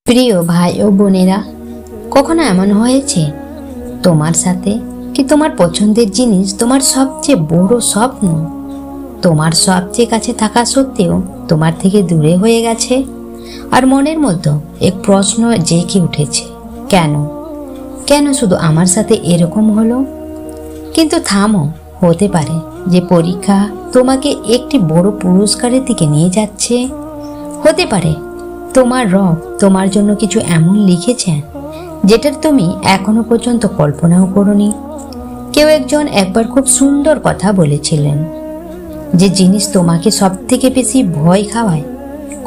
প্রিয় ভাই ও বোনেরা, কখনো এমন হয়েছে তোমার সাথে কি তোমার পছন্দের জিনিস তোমার সবচেয়ে বড় স্বপ্ন তোমার সবচেয়ে কাছে থাকা সত্ত্বেও তোমার থেকে দূরে হয়ে গেছে? আর মনের মধ্যে এক প্রশ্ন জেগে উঠেছে, কেন কেন শুধু আমার সাথে এরকম হলো? কিন্তু থামো, হতে পারে যে পরীক্ষা তোমাকে একটি বড় পুরস্কারের দিকে নিয়ে যাচ্ছে। হতে পারে তোমার রব তোমার জন্য কিছু এমন লিখেছেন যেটার তুমি এখনো পর্যন্ত কল্পনাও করোনি। কেউ একজন একবার খুব সুন্দর কথা বলেছিলেন, যে জিনিস তোমাকে সব থেকে বেশি ভয় খাওয়ায়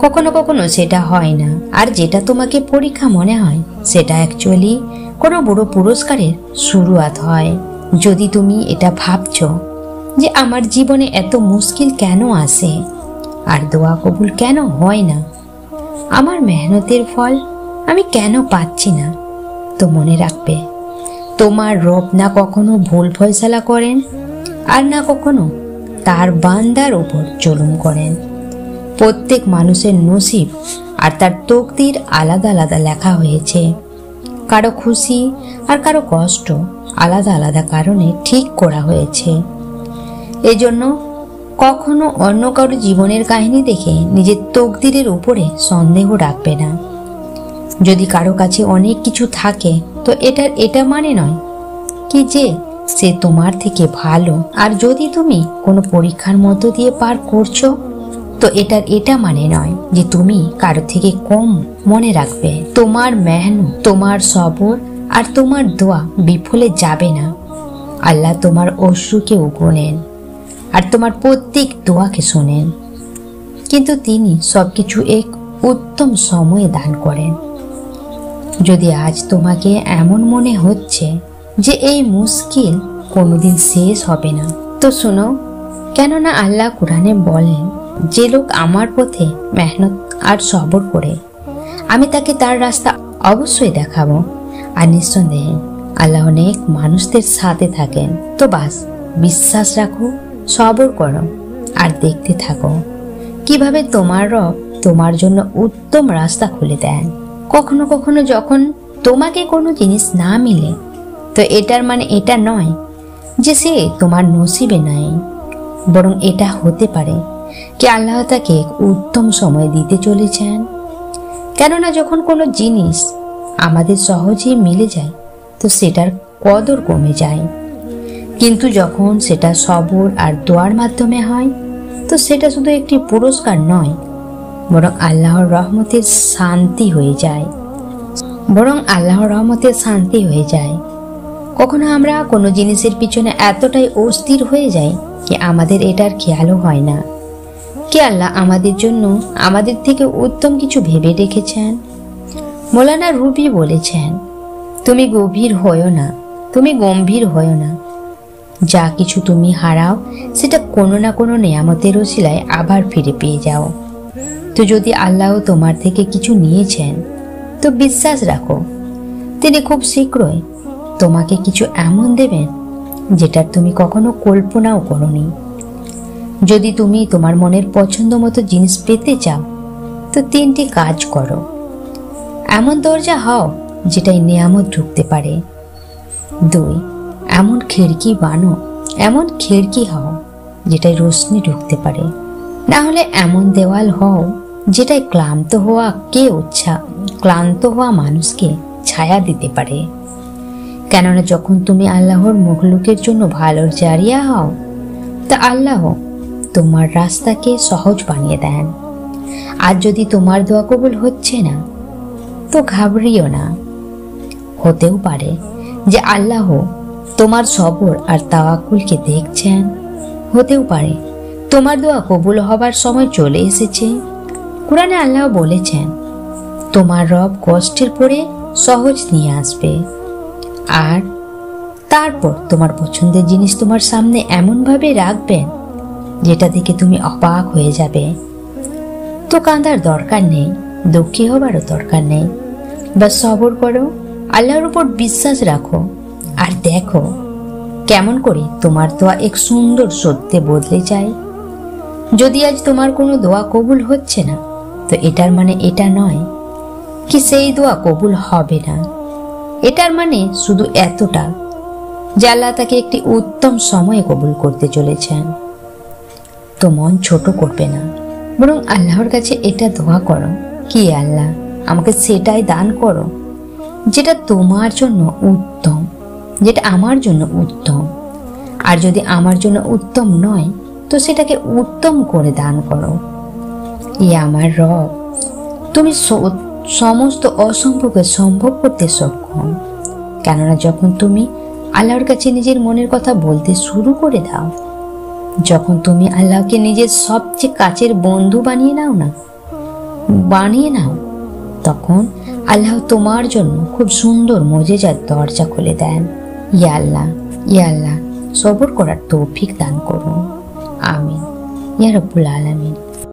কখনো কখনো সেটা হয় না, আর যেটা তোমাকে পরীক্ষা মনে হয় সেটা অ্যাকচুয়ালি কোনো বড় পুরস্কারের শুরুয়াত হয়। যদি তুমি এটা ভাবছো যে আমার জীবনে এত মুশকিল কেন আসে, আর দোয়া কবুল কেন হয় না, আমার মেহনতের ফল আমি কেন পাচ্ছি না, তো মনে রাখবে, তোমার রব না কখনো ভুল ফয়সালা করেন, আর না কখনো তার বান্দার উপর জুলুম করেন। প্রত্যেক মানুষের নসিব আর তার তকদির আলাদা আলাদা লেখা হয়েছে। কারো খুশি আর কারো কষ্ট আলাদা আলাদা কারণে ঠিক করা হয়েছে। এজন্য কখনো অন্য কারো জীবনের কাহিনী দেখে নিজের তকদিরের উপরে সন্দেহ রাখবে না। যদি কারো কাছে অনেক কিছু থাকে, তো এটা মানে নয় কি যে সে তোমার থেকে ভালো। আর যদি তুমি কোনো পরীক্ষার মধ্য দিয়ে পার করছো, তো এটা মানে নয় যে তুমি কারো থেকে কম। মনে রাখবে, তোমার মেহনত, তোমার সবর আর তোমার দোয়া বিফলে যাবে না। আল্লাহ তোমার অশ্রুকে গোনেন আর তোমার প্রত্যেক দোয়াকে শোনেন, কিন্তু তিনি সবকিছু এক উত্তম সময়ে দান করেন। যদি আজ তোমাকে এমন মনে হচ্ছে যে এই মুশকিল কোনোদিন শেষ হবে না, তো শোনো, কেননা আল্লাহ কোরআনে বলেন, যে লোক আমার পথে মেহনত আর সবর করে আমি তাকে তার রাস্তা অবশ্যই দেখাবো। আর নিঃসন্দেহে আল্লাহ অনেক মানুষদের সাথে থাকেন। তো বাস বিশ্বাস রাখো, সবর করো আর দেখতে থাকো কিভাবে তোমার রব তোমার জন্য উত্তম রাস্তা খুলে দেন। কখনো কখনো যখন তোমাকে কোনো জিনিস না মিলে, তো এটার মানে এটা নয় যে সে তোমার নসিবে নাই, বরং এটা হতে পারে কি আল্লাহ তাকে উত্তম সময় দিতে চলেছেন। কেননা যখন কোনো জিনিস আমাদের সহজেই মিলে যায়, তো সেটার কদর কমে যায়, কিন্তু যখন সেটা সবর আর দোয়ার মাধ্যমে হয়, তো সেটা শুধু একটি পুরস্কার নয়, বরং আল্লাহর রহমতের শান্তি হয়ে যায়। কখনো আমরা কোনো জিনিসের পিছনে এতটাই অস্থির হয়ে যাই কি আমাদের এটার খেয়ালও হয় না কি আল্লাহ আমাদের জন্য আমাদের থেকে উত্তম কিছু ভেবে রেখেছেন। মৌলানা রুবি বলেছেন, তুমি গম্ভীর হয়েও না। যা কিছু তুমি হারাও সেটা কোনো না কোনো নেয়ামতের ওসিলায় আবার ফিরে পেয়ে যাও। তো যদি আল্লাহ তোমার থেকে কিছু নিয়েছেন, তো বিশ্বাস রাখো, তিনি খুব শীঘ্রই তোমাকে কিছু এমন দেবেন যেটার তুমি কখনো কল্পনাও করোনি। যদি তুমি তোমার মনের পছন্দ মতো জিনিস পেতে চাও, তো 3টি কাজ করো। এমন দরজা হও যেটাই নেয়ামত ঢুকতে পারে। 2, এমন খিড়কি হও যেটাই রোশনি ঢুকতে পারে। না হলে এমন দেওয়াল হও যেটাই ক্লান্ত হওয়া মানুষকে ছায়া দিতে পারে। কেননা যখন তুমি আল্লাহর মখলুকের জন্য ভালোর জারিয়া হও, তা আল্লাহ তোমার রাস্তাকে সহজ বানিয়ে দেন। আর যদি তোমার দোয়া কবুল হচ্ছে না, তো ঘাবড়িও না। হতেও পারে যে আল্লাহ তোমার সবর আর তাওয়াক্কুলকে দেখছেন। হতেও পারে তোমার দোয়া কবুল হবার সময় চলে এসেছে। কোরআনে আল্লাহ বলেছেন, তোমার রব কষ্টের পরে সহজ নিয়ে আসবে, আর তারপর তোমার পছন্দের জিনিস তোমার সামনে এমনভাবে রাখবেন যেটা দেখে তুমি অবাক হয়ে যাবে। তো কাঁদার দরকার নেই, দুঃখী হবারও দরকার নেই। বা সবর করো, আল্লাহর উপর বিশ্বাস রাখো, আর দেখো কেমন করে তোমার দোয়া এক সুন্দর সত্যে বদলে যায়। যদি আজ তোমার কোনো দোয়া কবুল হচ্ছে না, তো এটার মানে এটা নয় কি সেই দোয়া কবুল হবে না। এটার মানে শুধু এতটা যে আল্লাহ তাকে একটি উত্তম সময়ে কবুল করতে চলেছেন। তো মন ছোট করবে না, বরং আল্লাহর কাছে এটা দোয়া করো, কি আল্লাহ আমাকে সেটাই দান করো যেটা তোমার জন্য উত্তম, যেটা আমার জন্য উত্তম। আর যদি আমার জন্য উত্তম নয় তো সেটাকে উত্তম করে দান করো। আমার রব, তুমি সমস্ত অসম্ভবকে সম্ভব করতে সক্ষম। কেননা যখন তুমি আল্লাহর কাছে নিজের মনের কথা বলতে শুরু করে দাও, যখন তুমি আল্লাহকে নিজের সবচেয়ে কাছের বন্ধু বানিয়ে নাও, তখন আল্লাহ তোমার জন্য খুব সুন্দর মজেদার দরজা খুলে দেন। ইয়া আল্লাহ সবর করার তৌফিক দান করুন। আমিন ইয়া রাব্বুল আলামিন।